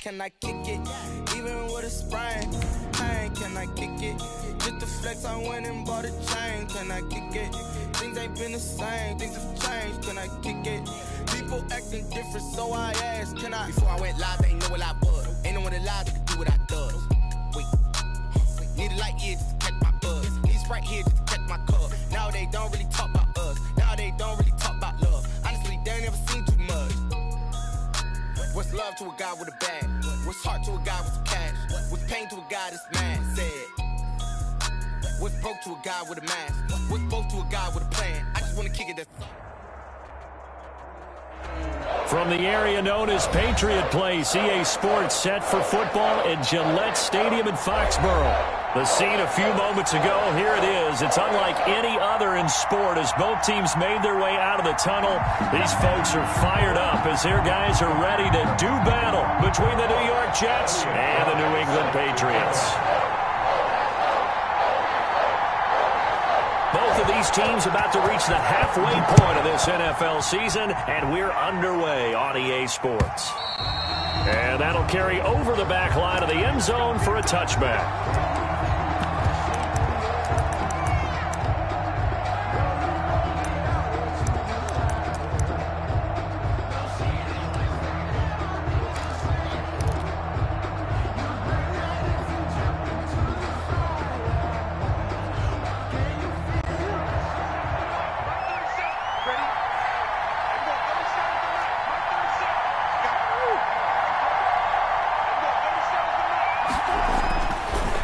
Can I kick it? Even with a sprain, pain, can I kick it? Just the flex, I went and bought a chain. Can I kick it? Things ain't been the same, things have changed. Can I kick it? People acting different, so I asked, can I? Before I went live, they ain't know what I was. Ain't no one alive that can do what I does. Wait, need a light year just to catch my buzz. Need Sprite here just to catch my cup. Now they don't really talk about us. Now they don't really talk about love. Honestly, they ain't never seen too much. What's love to a guy with a bag? What's heart to a guy with some cash? What's pain to a guy that's mad? Said. What's broke to a guy with a mask? What's both to a guy with a plan? I just wanna kick it. From the area known as Patriot Place, EA Sports set for football at Gillette Stadium in Foxborough. The scene a few moments ago, here it is. It's unlike any other in sport as both teams made their way out of the tunnel. These folks are fired up as their guys are ready to do battle between the New York Jets and the New England Patriots. Both of these teams about to reach the halfway point of this NFL season, and we're underway on EA Sports. And that'll carry over the back line of the end zone for a touchback.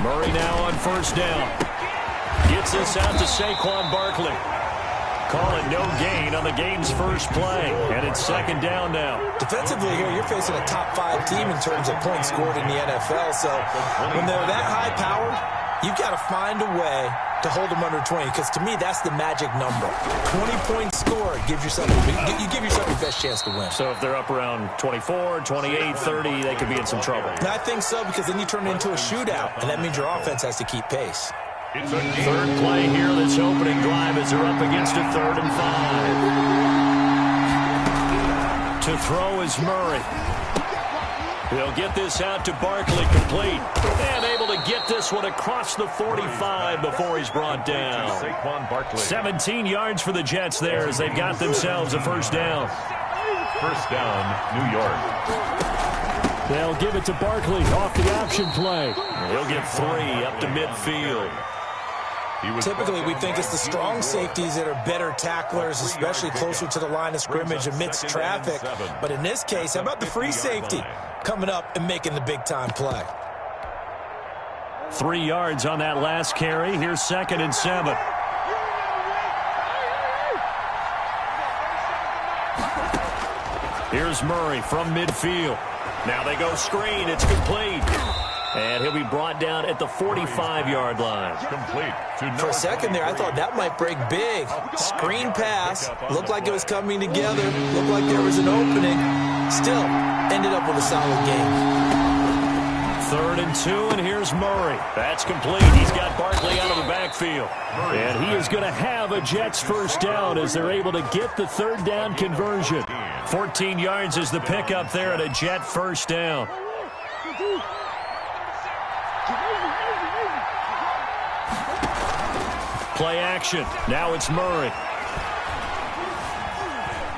Murray now on first down. Gets this out to Saquon Barkley. Calling no gain on the game's first play. And it's second down now. Defensively here, you're facing a top-5 team in terms of points scored in the NFL. So when they're that high-powered, you've got to find a way to hold them under 20. Because to me, that's the magic number. 20 points scored gives yourself you give yourself your best chance to win. So if they're up around 24, 28, 30, they could be in some trouble. And I think so, because then you turn it into a shootout, and that means your offense has to keep pace. Third play here, this opening drive as they're up against a 3rd and 5. To throw is Murray. He'll get this out to Barkley, complete. And able to get this one across the 45 before he's brought down. 17 yards for the Jets there as they've got themselves a first down. First down, New York. They'll give it to Barkley off the option play. He'll get 3 up to midfield. Typically, we think it's the strong safeties that are better tacklers, especially closer to the line of scrimmage amidst traffic. But in this case, how about the free safety coming up and making the big-time play? 3 yards on that last carry. Here's 2nd and 7. Here's Murray from midfield. Now they go screen. It's complete. And he'll be brought down at the 45-yard line. Complete. For a second there, I thought that might break big. Screen pass. Looked like it was coming together. Looked like there was an opening. Still, ended up with a solid game. 3rd and 2, and here's Murray. That's complete. He's got Barkley out of the backfield. And he is going to have a Jets first down as they're able to get the 3rd down conversion. 14 yards is the pickup there at a Jet first down. Play action. Now it's Murray.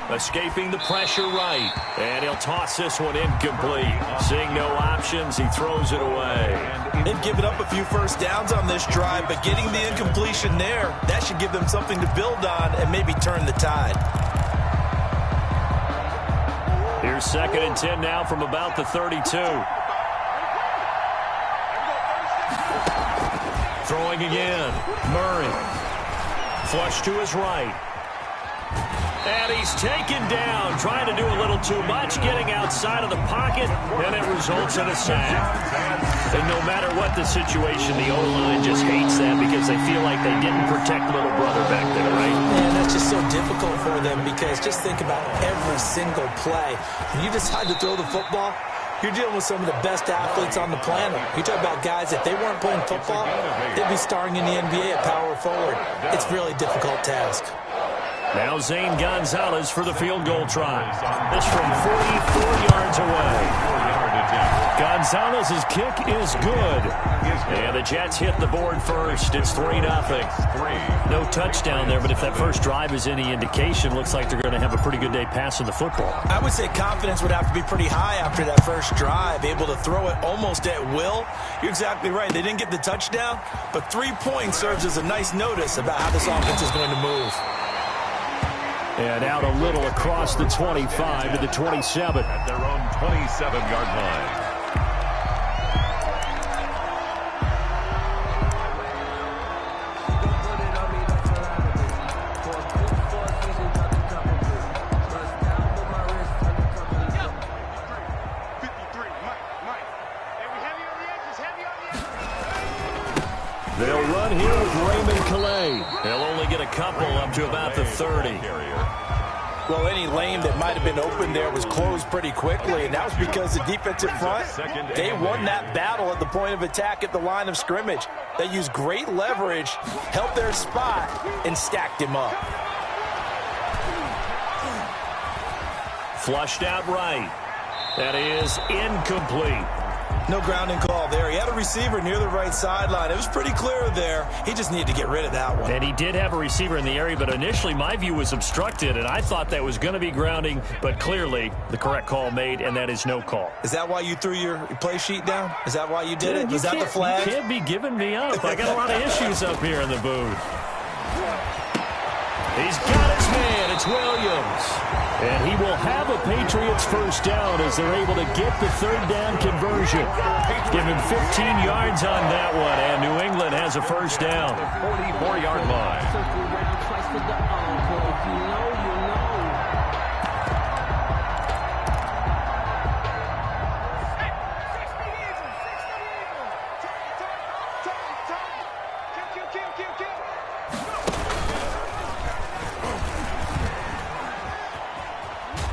Escaping the pressure right. And he'll toss this one incomplete. Seeing no options, he throws it away. They've given up a few first downs on this drive, but getting the incompletion there, that should give them something to build on and maybe turn the tide. Here's 2nd and 10 now from about the 32. Throwing again. Murray. Flush to his right. And he's taken down, trying to do a little too much, getting outside of the pocket, and it results in a sack. And no matter what the situation, the O-line just hates that because they feel like they didn't protect little brother back there, right? And that's just so difficult for them because just think about every single play. When you decide to throw the football, you're dealing with some of the best athletes on the planet. You talk about guys, if they weren't playing football, they'd be starring in the NBA at power forward. It's a really difficult task. Now Zane Gonzalez for the field goal try. This from 44 yards away. Gonzalez's kick is good. And the Jets hit the board first. It's 3-0. No touchdown there, but if that first drive is any indication, looks like they're going to have a pretty good day passing the football. I would say confidence would have to be pretty high after that first drive, able to throw it almost at will. You're exactly right. They didn't get the touchdown, but 3 points serves as a nice notice about how this offense is going to move. And out a little across the 25 to the 27. At their own 27-yard line. They'll run here with Raymond Calais. They'll only get a couple up to about the 30. Well, any lane that might have been open there was closed pretty quickly, and that was because the defensive front, they won that battle at the point of attack at the line of scrimmage. They used great leverage, held their spot, and stacked him up. Flushed out right. That is incomplete. No grounding call there. He had a receiver near the right sideline. It was pretty clear there. He just needed to get rid of that one. And he did have a receiver in the area, but initially my view was obstructed, and I thought that was going to be grounding, but clearly the correct call made, and that is no call. Is that why you threw your play sheet down? Is that why you did it? Was that the flag? You can't be giving me up. I got a lot of issues up here in the booth. He's got his man. It's Williams. And he will have a Patriots first down as they're able to get the third down conversion. Give him 15 yards on that one, and New England has a first down. 44-yard line.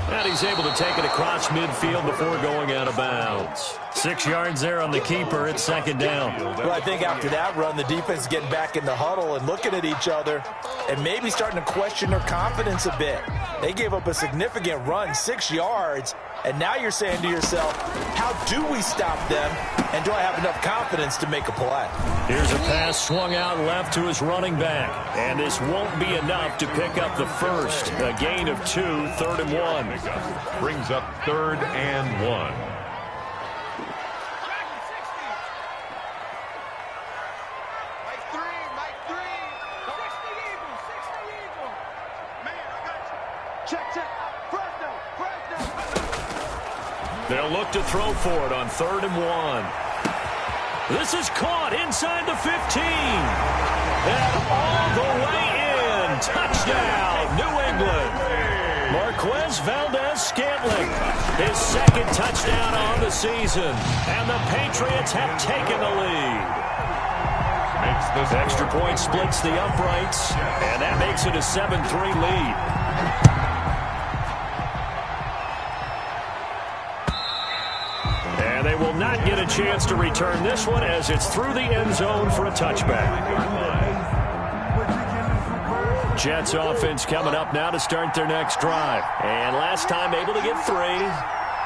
And he's able to take it across midfield before going out of bounds. 6 yards there on the keeper. It's second down. Well, I think after that run, the defense is getting back in the huddle and looking at each other and maybe starting to question their confidence a bit. They gave up a significant run, 6 yards, and now you're saying to yourself, how do we stop them, and do I have enough confidence to make a play? Here's a pass swung out left to his running back, and this won't be enough to pick up the first. A gain of 2, 3rd and 1. Brings up 3rd and 1. They'll look to throw for it on 3rd and 1. This is caught inside the 15. And all the way in. Touchdown, New England. Marquez Valdez-Scantling, his second touchdown on the season. And the Patriots have taken the lead. Makes this extra point splits the uprights, and that makes it a 7-3 lead. And they will not get a chance to return this one as it's through the end zone for a touchback. Jets offense coming up now to start their next drive. And last time able to get 3.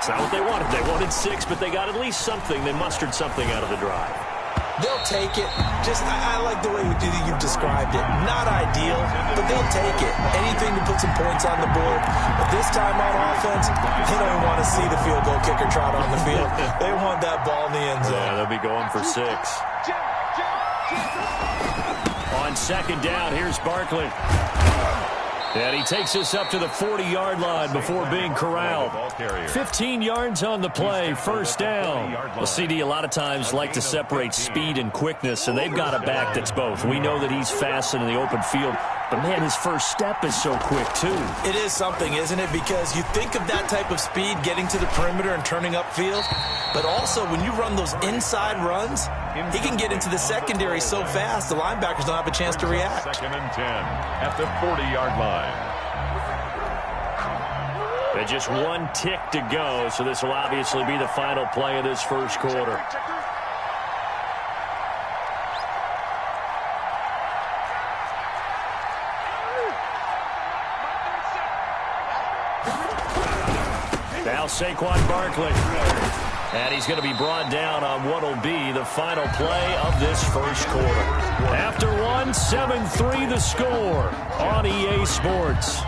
It's not what they wanted. They wanted 6, but they got at least something. They mustered something out of the drive. They'll take it. I like the way you've described it. Not ideal, but they'll take it. Anything to put some points on the board. But this time on offense, they don't even want to see the field goal kicker trot on the field. They want that ball in the end zone. Yeah, they'll be going for 6. On second down, here's Barkley. And he takes us up to the 40-yard line before being corralled. 15 yards on the play, first down. Well, CD a lot of times like to separate speed and quickness, and they've got a back that's both. We know that he's fast in the open field, but, man, his first step is so quick, too. It is something, isn't it? Because you think of that type of speed getting to the perimeter and turning upfield, but also when you run those inside runs, he can get into the secondary so fast the linebackers don't have a chance to react. 2nd and 10 at the 40-yard line. And just 1 tick to go, so this will obviously be the final play of this first quarter. Now Saquon Barkley. And he's going to be brought down on what will be the final play of this first quarter. After one, 7-3 the score on EA Sports.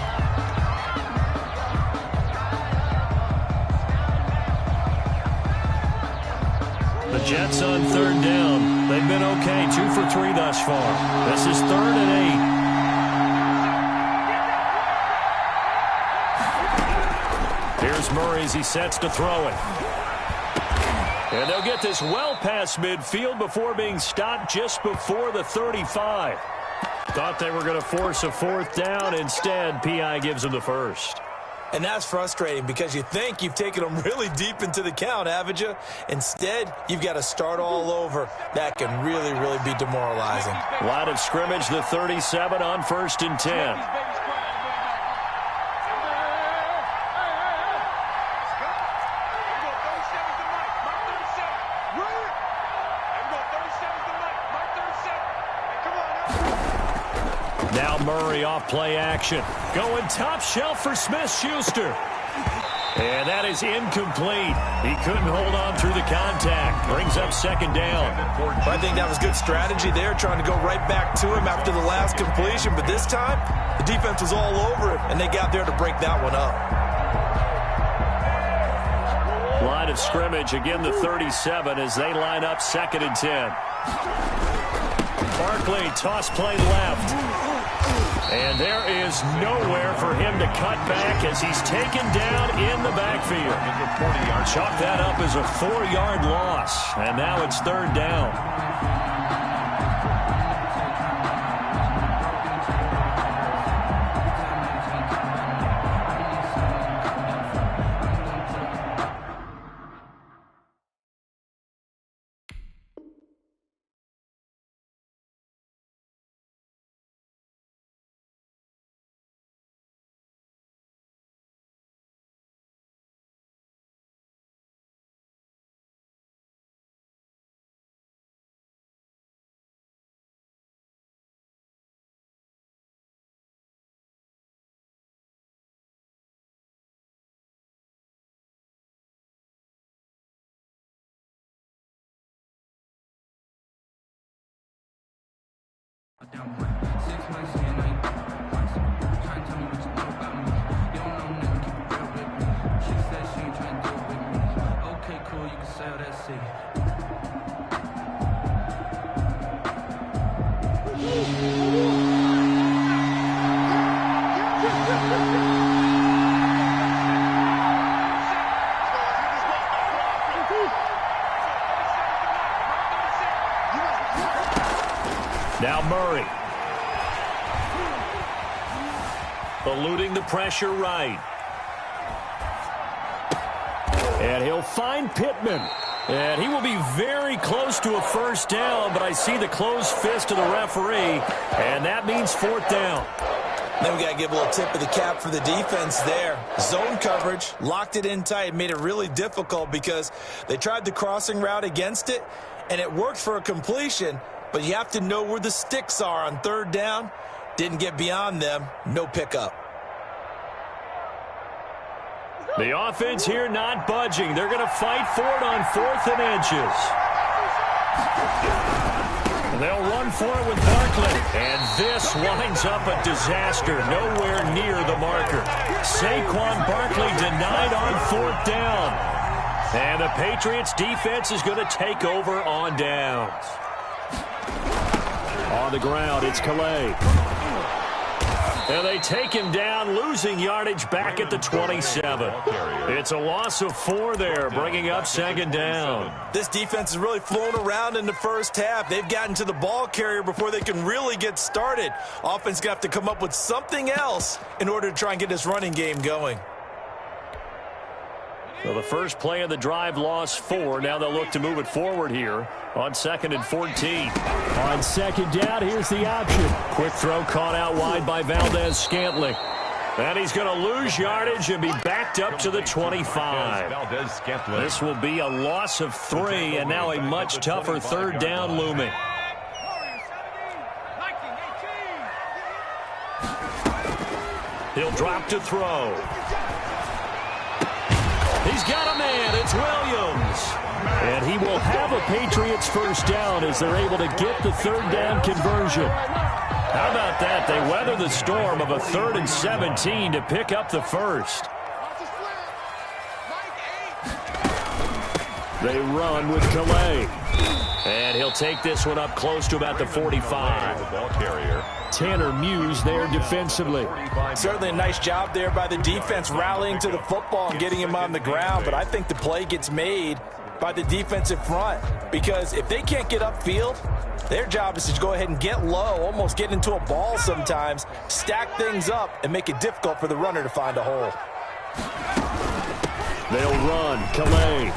The Jets on third down. They've been okay, 2 for 3 thus far. This is 3rd and 8. Here's Murray as he sets to throw it. And they'll get this well past midfield before being stopped just before the 35. Thought they were going to force a 4th down. Instead, P.I. gives them the first. And that's frustrating because you think you've taken them really deep into the count, haven't you? Instead, you've got to start all over. That can really, really be demoralizing. Line of scrimmage, the 37 on 1st and 10. Now Murray off play action. Going top shelf for Smith-Schuster. And that is incomplete. He couldn't hold on through the contact. Brings up 2nd down. I think that was good strategy there, trying to go right back to him after the last completion. But this time, the defense was all over him, and they got there to break that one up. Line of scrimmage, again the 37 as they line up 2nd and 10. Barkley, toss play left. And there is nowhere for him to cut back as he's taken down in the backfield. Chalk that up as a 4-yard loss. And now it's 3rd down. Down 6 months in, I ain't once. Trying to tell me what you know about me. You don't know nothing, keep it real with me. She said she ain't trying to do it with me. Okay, cool, you can sail that sea. Now Murray. Eluding the pressure right. And he'll find Pittman. And he will be very close to a 1st down, but I see the closed fist of the referee, and that means 4th down. Then we got to give a little tip of the cap for the defense there. Zone coverage, locked it in tight, made it really difficult because they tried the crossing route against it, and it worked for a completion. But you have to know where the sticks are on 3rd down. Didn't get beyond them. No pickup. The offense here not budging. They're going to fight for it on 4th and inches. They'll run for it with Barkley. And this winds up a disaster. Nowhere near the marker. Saquon Barkley denied on 4th down. And the Patriots defense is going to take over on downs. On the ground, it's Calais. And they take him down, losing yardage back at the 27. It's a loss of 4 there, bringing up 2nd down. This defense has really flown around in the first half. They've gotten to the ball carrier before they can really get started. Offense going to have to come up with something else in order to try and get this running game going. So the first play of the drive lost 4. Now they'll look to move it forward here on 2nd and 14. On 2nd down, here's the option. Quick throw caught out wide by Valdez-Scantling. And he's going to lose yardage and be backed up to the 25. This will be a loss of 3, and now a much tougher 3rd down looming. He'll drop to throw. He's got a man. It's Williams. And he will have a Patriots first down as they're able to get the third down conversion. How about that? They weather the storm of a 3rd and 17 to pick up the first. They run with Calais. And he'll take this one up close to about the 45. The ball carrier. Tanner Muse there defensively. Certainly a nice job there by the defense rallying to the football and getting him on the ground. But I think the play gets made by the defensive front, because if they can't get upfield, their job is to go ahead and get low, almost get into a ball sometimes, stack things up, and make it difficult for the runner to find a hole. They'll run. Calais.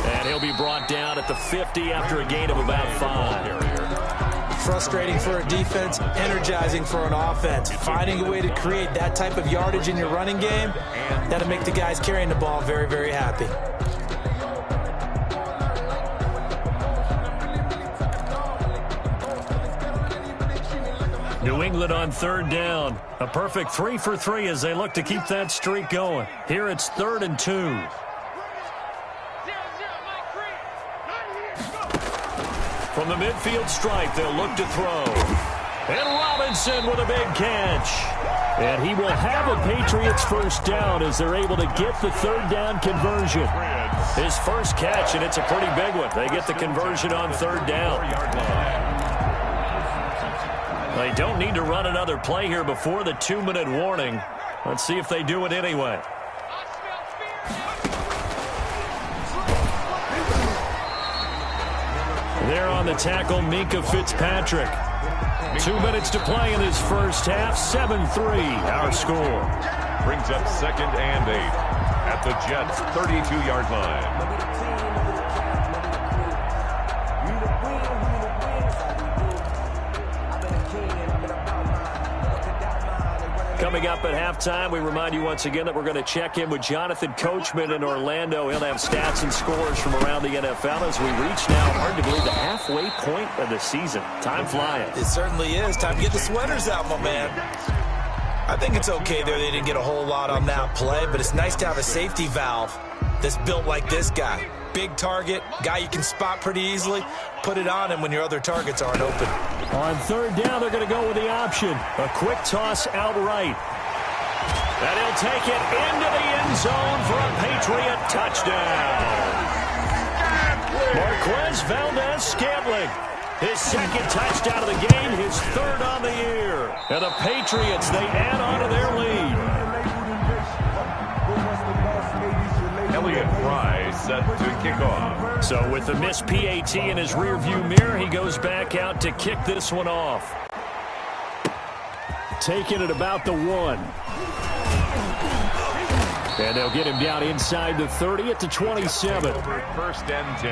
And he'll be brought down at the 50 after a gain of about 5. Frustrating for a defense, energizing for an offense. Finding a way to create that type of yardage in your running game, that'll make the guys carrying the ball very, very happy. New England on 3rd down. A perfect 3 for 3 as they look to keep that streak going. Here it's 3rd and 2. From the midfield stripe, they'll look to throw. And Robinson with a big catch. And he will have a Patriots first down as they're able to get the 3rd down conversion. His first catch, and it's a pretty big one. They get the conversion on 3rd down. They don't need to run another play here before the 2-minute warning. Let's see if they do it anyway. There on the tackle, Minka Fitzpatrick. 2 minutes to play in his first half. 7-3, our score. Brings up 2nd and 8 at the Jets' 32-yard line. Coming up at halftime, we remind you once again that we're going to check in with Jonathan Coachman in Orlando. He'll have stats and scores from around the NFL as we reach now, hard to believe, the halfway point of the season. Time flying. It certainly is. Time to get the sweaters out, my man. I think it's okay there. They didn't get a whole lot on that play, but it's nice to have a safety valve that's built like this guy. Big target, guy you can spot pretty easily. Put it on him when your other targets aren't open. On 3rd down, they're going to go with the option. A quick toss out right. And he'll take it into the end zone for a Patriot touchdown. Marquez Valdez-Scantling. His 2nd touchdown of the game, his 3rd on the year. And the Patriots, they add on to their lead. Elliott Fry set to kick off. So with the missed PAT in his rearview mirror, he goes back out to kick this one off. Taking it about the 1. And they'll get him down inside the 30 at the 27. 1st and 10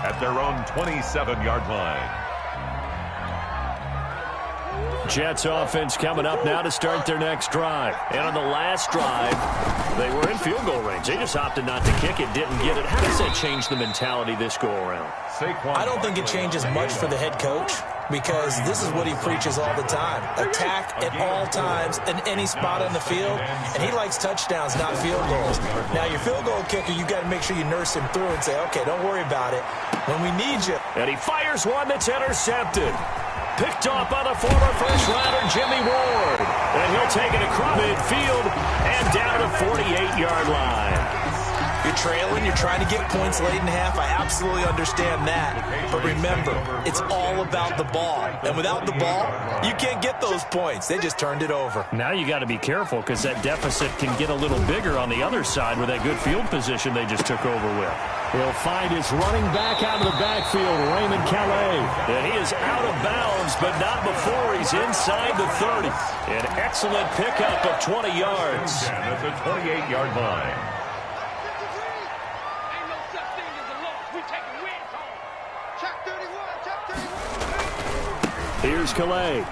at their own 27-yard line. Jets offense coming up now to start their next drive. And on the last drive, they were in field goal range. They just opted not to kick it, didn't get it. How does that change the mentality this go around? I don't think it changes much for the head coach, because this is what he preaches all the time. Attack at all times in any spot on the field, and he likes touchdowns, not field goals. Now, your field goal kicker, you got to make sure you nurse him through and say, okay, don't worry about it. When we need you. And he fires one that's intercepted. Picked off by the former first-rounder Jimmy Ward. And he'll take it across midfield and down to the 48-yard line. You're trailing, you're trying to get points late in half. I absolutely understand that. But remember, it's all about the ball. And without the ball, you can't get those points. They just turned it over. Now you got to be careful, because that deficit can get a little bigger on the other side with that good field position they just took over with. He'll find his running back out of the backfield, Raymond Calais. And he is out of bounds, but not before he's inside the 30. An excellent pickup of 20 yards. And that's a 28-yard line. Here's Calais.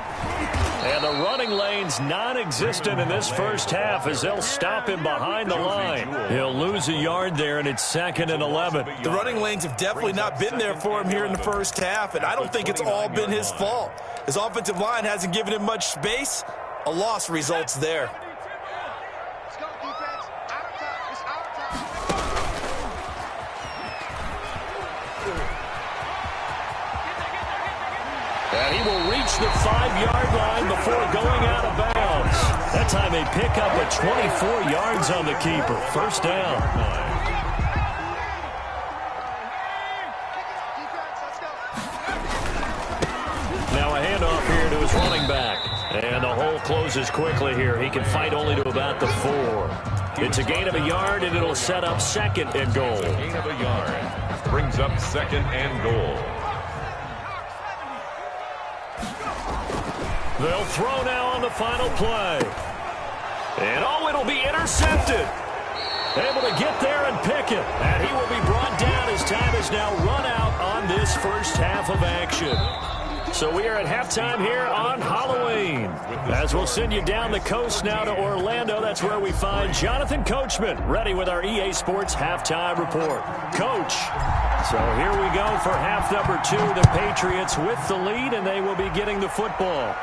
And the running lane's non-existent in this first half as they'll stop him behind the line. He'll lose a yard there, and it's 2nd and 11. The running lanes have definitely not been there for him here in the first half, and I don't think it's all been his fault. His offensive line hasn't given him much space. A loss results there. And he will reach the 5-yard line before going out of bounds. That time they pick up a 24 yards on the keeper. First down. Now a handoff here to his running back. And the hole closes quickly here. He can fight only to about the 4. It's a gain of a yard, and it'll set up second and goal. Gain of a yard brings up second and goal. They'll throw now on the final play. And it'll be intercepted. Able to get there and pick it. And he will be brought down as time is now run out on this first half of action. So we are at halftime here on Halloween. As we'll send you down the coast now to Orlando, that's where we find Jonathan Coachman, ready with our EA Sports halftime report. Coach, so here we go for half number 2. The Patriots with the lead, and they will be getting the football.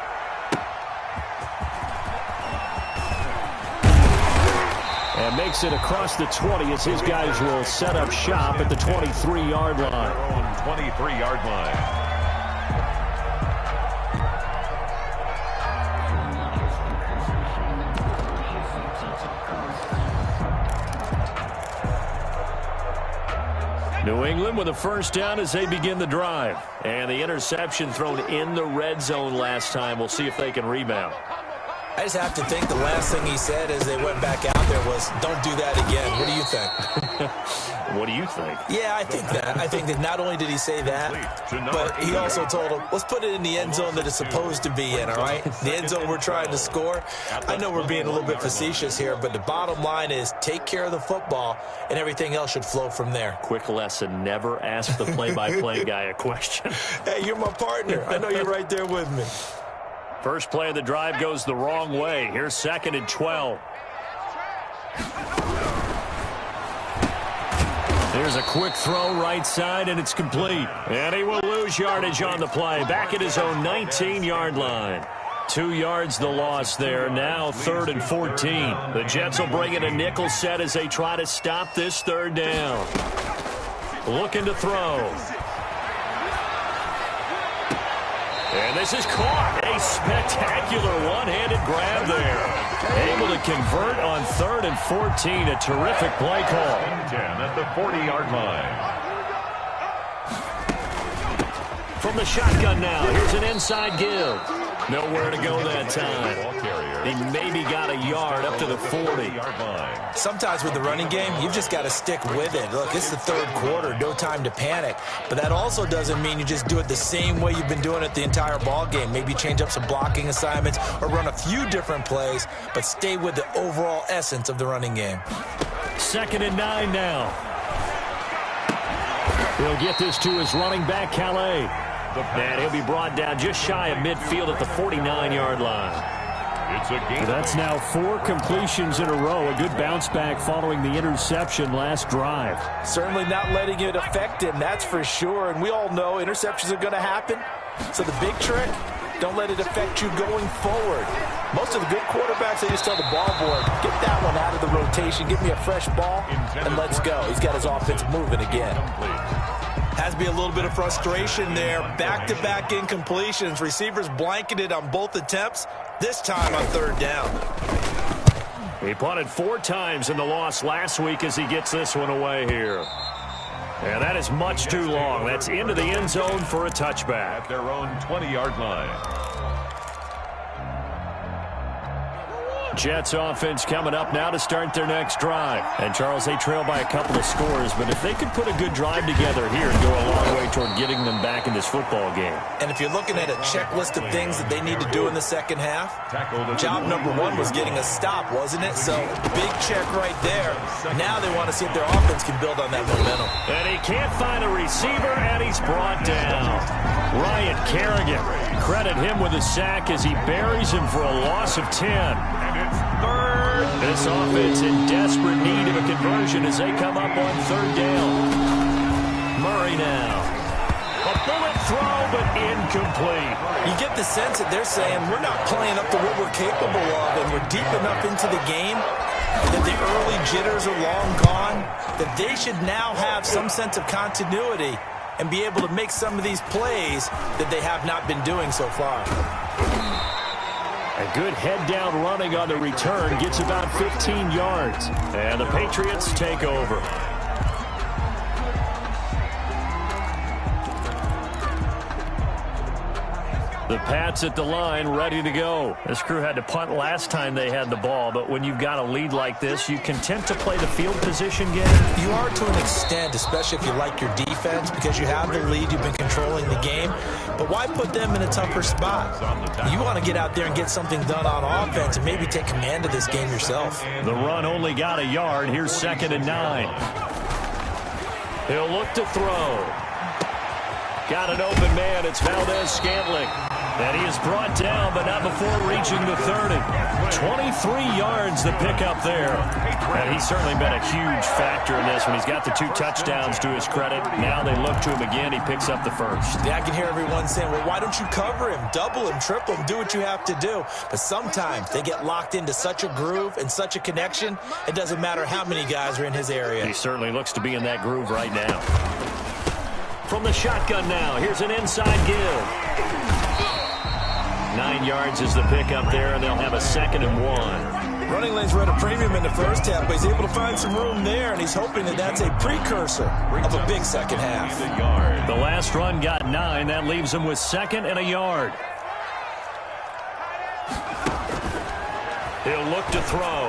And makes it across the 20 as his guys will set up shop at the 23-yard line. 23-yard line. New England with a first down as they begin the drive. And the interception thrown in the red zone last time. We'll see if they can rebound. I just have to think the last thing he said as they went back out there was, don't do that again. What do you think? What do you think? Yeah, I think that. I think that not only did he say that, but he also told him, let's put it in the end zone that it's supposed to be in, all right? The end zone we're trying to score. I know we're being a little bit facetious here, but the bottom line is take care of the football, and everything else should flow from there. Quick lesson, never ask the play-by-play guy a question. Hey, you're my partner. I know you're right there with me. First play of the drive goes the wrong way. Here's 2nd and 12. There's a quick throw right side, and it's complete. And he will lose yardage on the play. Back at his own 19-yard line. 2 yards the loss there. Now 3rd and 14. The Jets will bring in a nickel set as they try to stop this third down. Looking to throw. And this is caught. A spectacular one-handed grab there. Able to convert on 3rd and 14. A terrific play call. 10 at the 40-yard line. From the shotgun now, here's an inside give. Nowhere to go that time. He maybe got a yard up to the 40. Sometimes with the running game, you've just got to stick with it. Look, it's the 3rd quarter, no time to panic. But that also doesn't mean you just do it the same way you've been doing it the entire ball game. Maybe change up some blocking assignments or run a few different plays, but stay with the overall essence of the running game. 2nd and 9 now. He'll get this to his running back, Calais. And he'll be brought down just shy of midfield at the 49-yard line. That's now 4 completions in a row. A good bounce back following the interception last drive. Certainly not letting it affect him, that's for sure. And we all know interceptions are going to happen. So the big trick, don't let it affect you going forward. Most of the good quarterbacks, they just tell the ball boy, get that one out of the rotation, give me a fresh ball, and let's go. He's got his offense moving again. Has to be a little bit of frustration there. Back-to-back incompletions. Receivers blanketed on both attempts, this time on 3rd down. He punted 4 times in the loss last week as he gets this one away here. And that is much too long. That's into the end zone for a touchback. At their own 20-yard line. Jets offense coming up now to start their next drive. And, Charles, they trail by a couple of scores, but if they could put a good drive together here and go a long way toward getting them back in this football game. And if you're looking at a checklist of things that they need to do in the second half, job number 1 was getting a stop, wasn't it? So, big check right there. Now they want to see if their offense can build on that momentum. And he can't find a receiver, and he's brought down. Ryan Kerrigan, credit him with a sack as he buries him for a loss of 10. This offense in desperate need of a conversion as they come up on 3rd down. Murray now. A bullet throw, but incomplete. You get the sense that they're saying we're not playing up to what we're capable of, and we're deep enough into the game that the early jitters are long gone, that they should now have some sense of continuity and be able to make some of these plays that they have not been doing so far. A good head-down running on the return gets about 15 yards. And the Patriots take over. The Pats at the line, ready to go. This crew had to punt last time they had the ball, but when you've got a lead like this, you content to play the field position game? You are to an extent, especially if you like your defense, because you have the lead, you've been controlling the game. But why put them in a tougher spot? You want to get out there and get something done on offense and maybe take command of this game yourself. The run only got a yard. Here's 2nd and 9. He'll look to throw. Got an open man. It's Valdez-Scantling. And he is brought down, but not before reaching the 30. 23 yards the pickup there. And he's certainly been a huge factor in this when he's got the 2 touchdowns to his credit. Now they look to him again. He picks up the first. Yeah, I can hear everyone saying, well, why don't you cover him? Double him, triple him, do what you have to do. But sometimes they get locked into such a groove and such a connection, it doesn't matter how many guys are in his area. He certainly looks to be in that groove right now. From the shotgun now, here's an inside give. 9 yards is the pickup there, and they'll have a 2nd and 1. Running lanes were at a premium in the first half, but he's able to find some room there, and he's hoping that that's a precursor of a big second half. The last run got 9. That leaves him with 2nd and a yard. He'll look to throw.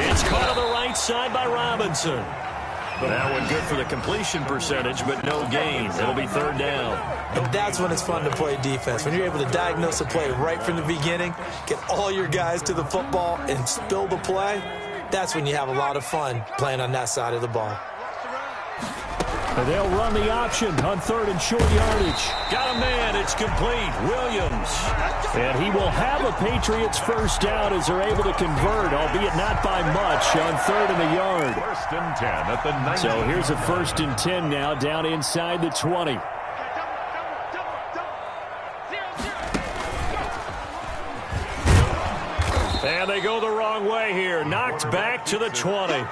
It's caught on the right side by Robinson. That one good for the completion percentage, but no gain. It'll be 3rd down. And that's when it's fun to play defense. When you're able to diagnose a play right from the beginning, get all your guys to the football, and spill the play, that's when you have a lot of fun playing on that side of the ball. And they'll run the option on 3rd and short yardage. Got a man. It's complete. Williams. And he will have a Patriots first down as they're able to convert, albeit not by much, on 3rd and a yard. 1st and 10 at the 19. So here's a 1st and 10 now down inside the 20. And they go the wrong way here. Knocked back to the 20.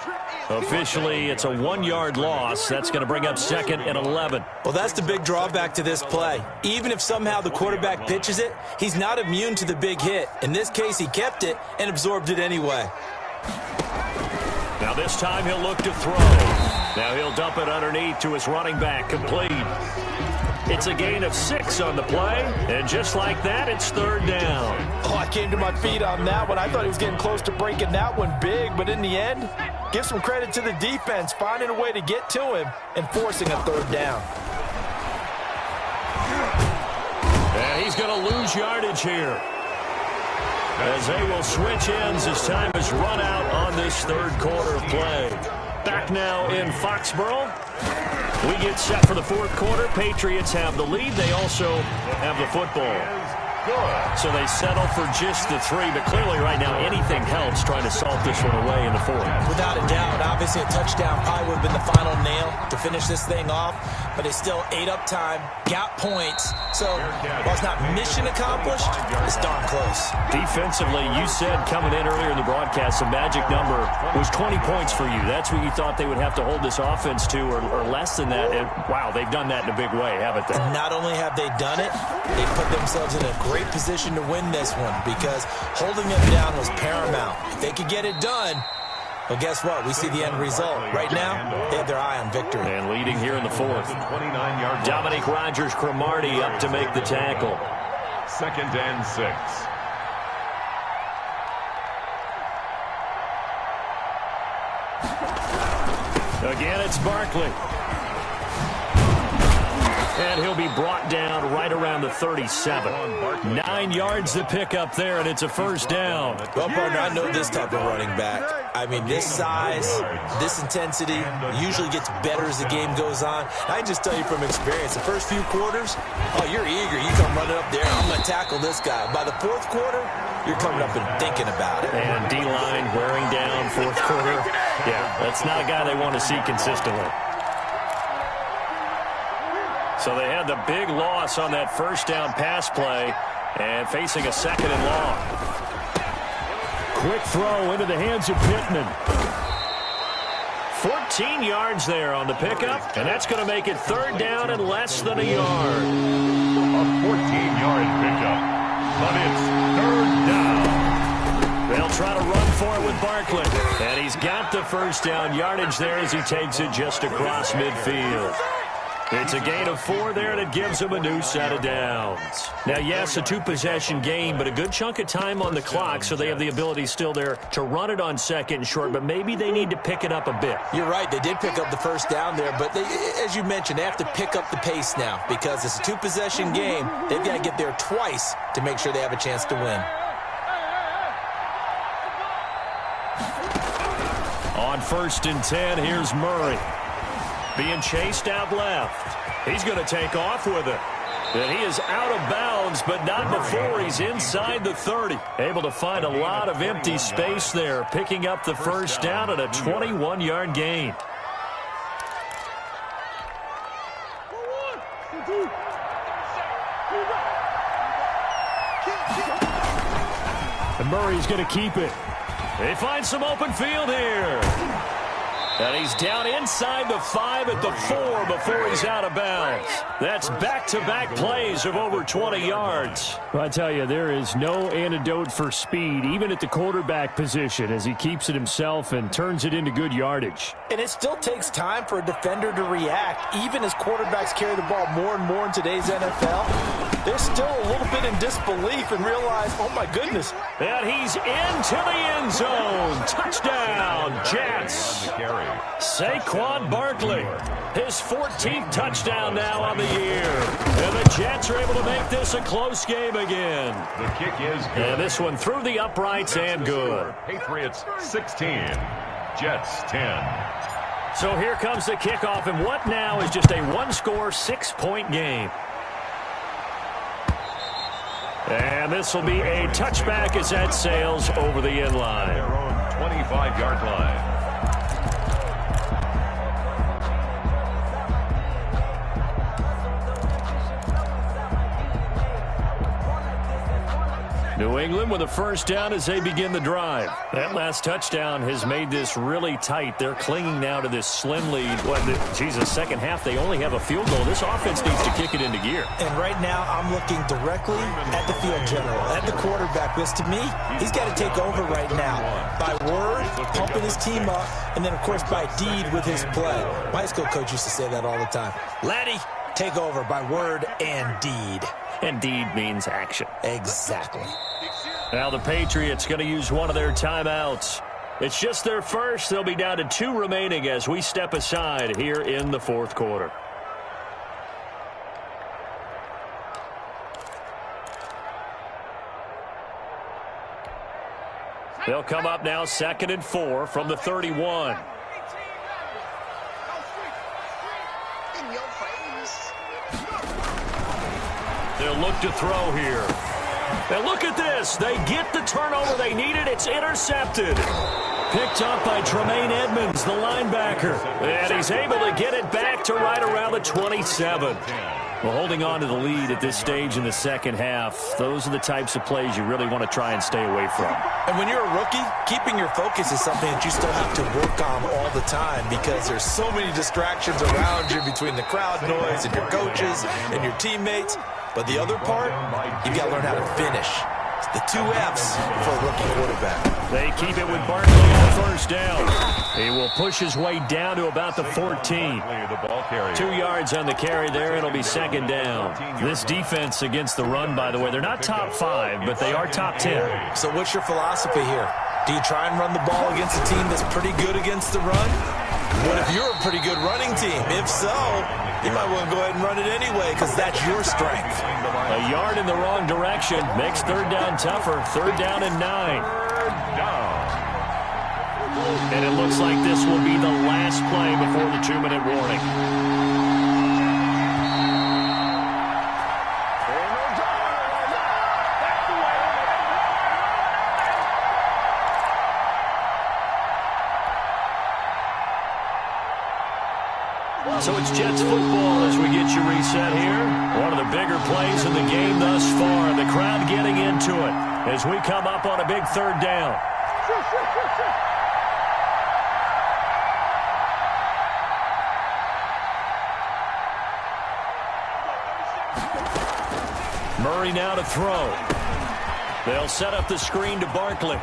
Officially, it's a 1-yard loss. That's going to bring up 2nd and 11. Well, that's the big drawback to this play. Even if somehow the quarterback pitches it, he's not immune to the big hit. In this case, he kept it and absorbed it anyway. Now this time he'll look to throw. Now he'll dump it underneath to his running back. Complete. It's a gain of 6 on the play, and just like that, it's 3rd down. Oh, I came to my feet on that one. I thought he was getting close to breaking that one big, but in the end, give some credit to the defense, finding a way to get to him and forcing a 3rd down. And he's going to lose yardage here, as they will switch ends as time is run out on this 3rd quarter of play. Back now in Foxborough. We get set for the 4th quarter. Patriots have the lead. They also have the football. So they settle for just the 3, but clearly right now anything helps trying to salt this one away in the 4th. Without a doubt, obviously a touchdown probably would have been the final nail to finish this thing off, but they still ate up time, got points, so while it's not mission accomplished, it's darn close. Defensively, you said coming in earlier in the broadcast, the magic number was 20 points for you. That's what you thought they would have to hold this offense to, or less than that. And, wow, they've done that in a big way, haven't they? And not only have they done it, they put themselves in a great position to win this one because holding them down was paramount. If they could get it done, well, guess what? We see the end result. Right now, they have their eye on victory. And leading here in the 4th. Dominique Rodgers-Cromartie up to make the tackle. 2nd and 6. Again, it's Barkley. And he'll be brought down right around the 37. 9 yards to pick up there, and it's a 1st down. Well, partner, I know this type of running back. I mean, this size, this intensity usually gets better as the game goes on. I can just tell you from experience, the first few quarters, oh, you're eager. You come running up there, I'm going to tackle this guy. By the 4th quarter, you're coming up and thinking about it. And D-line wearing down 4th quarter. Yeah, that's not a guy they want to see consistently. So they had the big loss on that 1st down pass play and facing a 2nd and long. Quick throw into the hands of Pittman. 14 yards there on the pickup, and that's going to make it third down and less than a yard. A 14-yard pickup, but it's third down. They'll try to run for it with Barkley, and he's got the first down yardage there as he takes it just across midfield. It's a gain of 4 there, and it gives him a new set of downs. Now, yes, a 2-possession game, but a good chunk of time on the clock, so they have the ability still there to run it on second and short, but maybe they need to pick it up a bit. You're right. They did pick up the first down there, but as you mentioned, they have to pick up the pace now because it's a 2-possession game. They've got to get there twice to make sure they have a chance to win. On 1st and 10, here's Murray. Being chased out left. He's going to take off with it. And he is out of bounds, but not before he's inside the 30. Able to find a lot of empty space there, picking up the first down at a 21-yard gain. And Murray's going to keep it. They find some open field here. And he's down inside the 5 at the 4 before he's out of bounds. That's back-to-back plays of over 20 yards. Well, I tell you, there is no antidote for speed, even at the quarterback position, as he keeps it himself and turns it into good yardage. And it still takes time for a defender to react. Even as quarterbacks carry the ball more and more in today's NFL, they're still a little bit in disbelief and realize, oh, my goodness. And he's into the end zone. Touchdown, Jets. Saquon Barkley, his 14th touchdown now on the year. And the Jets are able to make this a close game again. The kick is good. And this one through the uprights and good. Patriots 16, Jets 10. So here comes the kickoff, and what now is just a one-score, 6-point game. And this will be a touchback as that sails over the end line. Their own 25-yard line. New England with a first down as they begin the drive. That last touchdown has made this really tight. They're clinging now to this slim lead. Second half, they only have a field goal. This offense needs to kick it into gear. And right now, I'm looking directly at the field general, at the quarterback. Because to me, he's got to take over right now. By word, pumping his team up, and then, of course, by deed with his play. My high school coach used to say that all the time. Laddie, take over by word and deed. And deed means action. Exactly. Now the Patriots going to use one of their timeouts. It's just their first. They'll be down to 2 remaining as we step aside here in the fourth quarter. They'll come up now 2nd and 4 from the 31. They'll look to throw here. And look at this. They get the turnover they needed. It's intercepted. Picked up by Tremaine Edmonds, the linebacker. And he's able to get it back to right around the 27. Well, holding on to the lead at this stage in the second half, those are the types of plays you really want to try and stay away from. And when you're a rookie, keeping your focus is something that you still have to work on all the time because there's so many distractions around you between the crowd noise and your coaches and your teammates. But the other part, you've got to learn how to finish. It's the 2 F's for a rookie quarterback. They keep it with Barkley on first down. He will push his way down to about the 14. 2 yards on the carry there. It'll be second down. This defense against the run, by the way, they're not top 5, but they are top 10. So what's your philosophy here? Do you try and run the ball against a team that's pretty good against the run? What if you're a pretty good running team? If so, you might want to go ahead and run it anyway because that's your strength. A yard in the wrong direction makes third down tougher. Third down and 9. And it looks like this will be the last play before the 2-minute warning. So it's Jets football as we get you reset here. One of the bigger plays in the game thus far. The crowd getting into it as we come up on a big third down. Murray now to throw. They'll set up the screen to Barkley.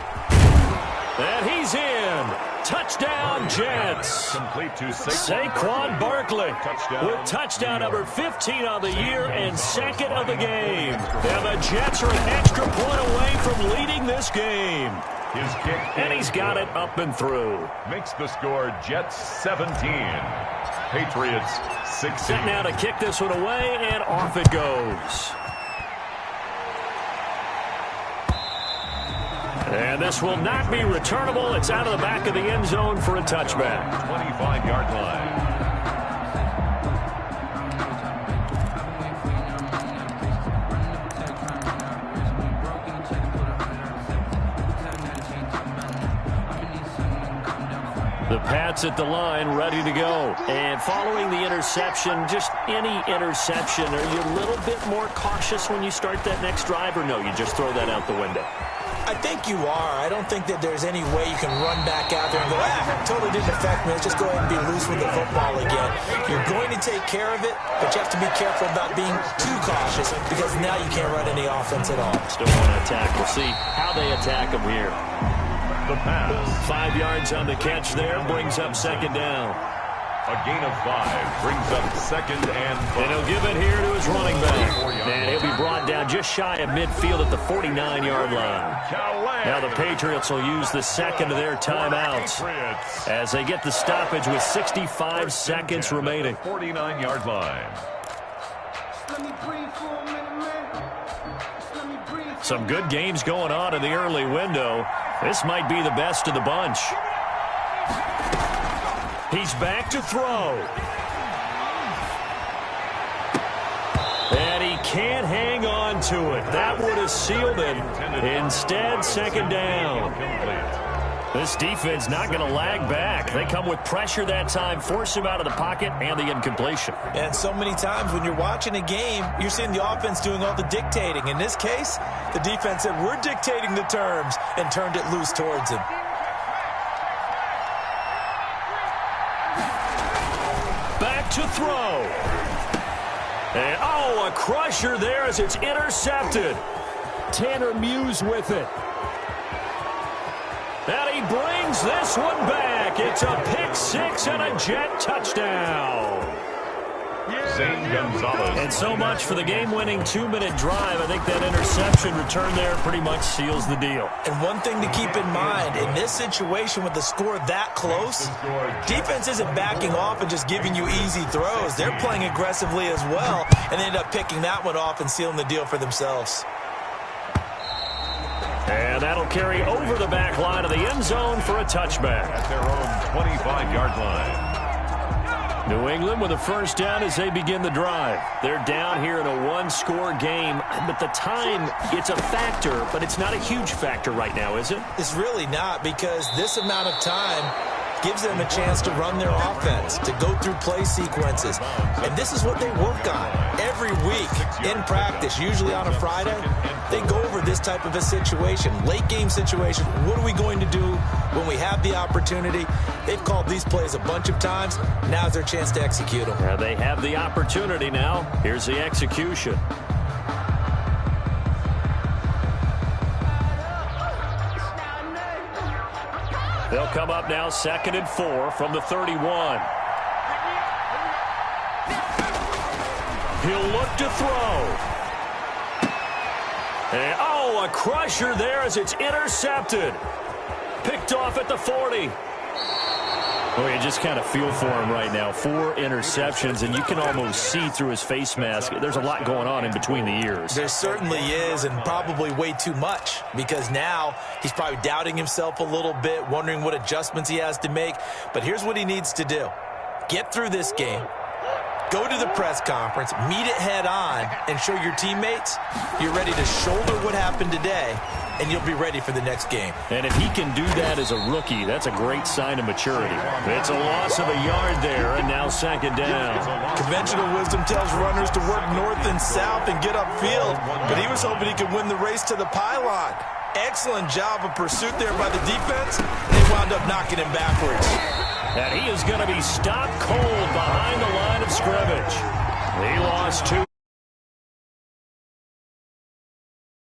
And he's in. Touchdown, Jets. Complete to Saquon Barkley with touchdown number 15 on the year and second of the game. And the Jets are an extra point away from leading this game. His kick, and he's got it up and through. Makes the score Jets 17. Patriots 16. Set now to kick this one away, and off it goes. And this will not be returnable. It's out of the back of the end zone for a touchback. 25-yard line. The Pats at the line, ready to go. And following the interception, just any interception, are you a little bit more cautious when you start that next drive, or no, you just throw that out the window? I think you are. I don't think that there's any way you can run back out there and go, totally didn't affect me. Let's just go ahead and be loose with the football again. You're going to take care of it, but you have to be careful about being too cautious because now you can't run any offense at all. Still want to attack. We'll see how they attack them here. The pass. 5 yards on the catch there, brings up second down. A gain of 5 brings up second and 5. And he'll give it here to his running back. And he'll be brought down just shy of midfield at the 49-yard line. Now the Patriots will use the second of their timeouts as they get the stoppage with 65 seconds remaining. 49-yard line. Some good games going on in the early window. This might be the best of the bunch. He's back to throw. And he can't hang on to it. That would have sealed it. Instead, second down. This defense not going to lag back. They come with pressure that time, force him out of the pocket, and the incompletion. And so many times when you're watching a game, you're seeing the offense doing all the dictating. In this case, the defense said, we're dictating the terms, and turned it loose towards him. Back to throw. And, a crusher there as it's intercepted. Tanner Muse with it. And he brings this one back. It's a pick six and a Jet touchdown. Zane Gonzalez. And so much for the game-winning 2-minute drive. I think that interception return there pretty much seals the deal. And one thing to keep in mind, in this situation with the score that close, defense isn't backing off and just giving you easy throws. They're playing aggressively as well, and they end up picking that one off and sealing the deal for themselves. And that'll carry over the back line of the end zone for a touchback. At their own 25-yard line. New England with a first down as they begin the drive. They're down here in a one-score game, but the time, it's a factor, but it's not a huge factor right now, is it? It's really not, because this amount of time gives them a chance to run their offense, to go through play sequences. And this is what they work on every week in practice, usually on a Friday. They go over this type of a situation, late game situation. What are we going to do when we have the opportunity? They've called these plays a bunch of times. Now's their chance to execute them. They have the opportunity now. Here's the execution. They'll come up now 2nd and 4 from the 31. He'll look to throw. And, a crusher there as it's intercepted. Picked off at the 40. Well, you just kind of feel for him right now. 4 interceptions, and you can almost see through his face mask. There's a lot going on in between the ears. There certainly is, and probably way too much, because now he's probably doubting himself a little bit, wondering what adjustments he has to make. But here's what he needs to do. Get through this game. Go to the press conference, meet it head on, and show your teammates you're ready to shoulder what happened today, and you'll be ready for the next game. And if he can do that as a rookie, that's a great sign of maturity. It's a loss of a yard there, and now second down. Conventional wisdom tells runners to work north and south and get upfield, but he was hoping he could win the race to the pylon. Excellent job of pursuit there by the defense. They wound up knocking him backwards. And he is going to be stopped cold behind the line of scrimmage. He lost 2